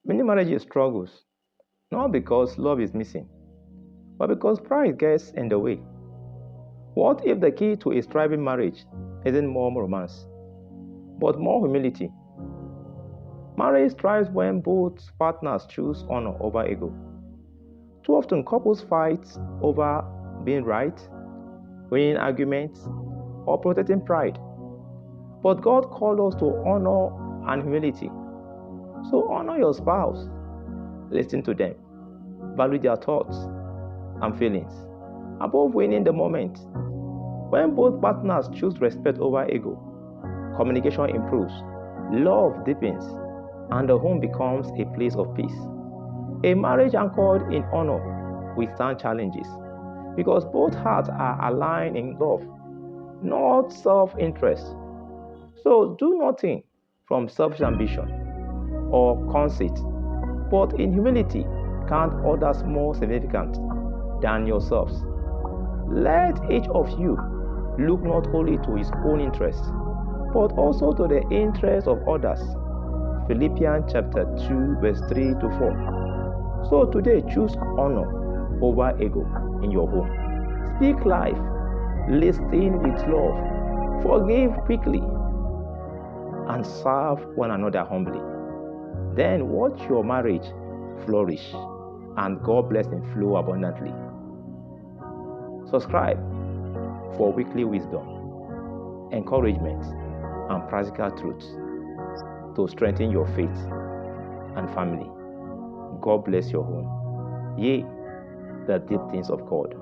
Many marriages struggles, not because love is missing, but because pride gets in the way. What if the key to a thriving marriage isn't more romance, but more humility? Marriage thrives when both partners choose honor over ego. Too often, couples fight over being right, winning arguments, or protecting pride. But God called us to honor and humility. So honor your spouse, listen to them, value their thoughts and feelings, above winning the moment. When both partners choose respect over ego, communication improves, love deepens, and the home becomes a place of peace. A marriage anchored in honor withstands challenges because both hearts are aligned in love, not self-interest. So do nothing from selfish ambition or conceit, but in humility count others more significant than yourselves. Let each of you look not only to his own interests, but also to the interests of others. Philippians chapter 2, verse 3 to 4. So today, choose honor over ego in your home. Speak life, listen with love, forgive quickly, and serve one another humbly. Then watch your marriage flourish and God blessing flow abundantly. Subscribe for weekly wisdom, encouragement, and practical truths to strengthen your faith and family. God bless your home. Yea, the deep things of God.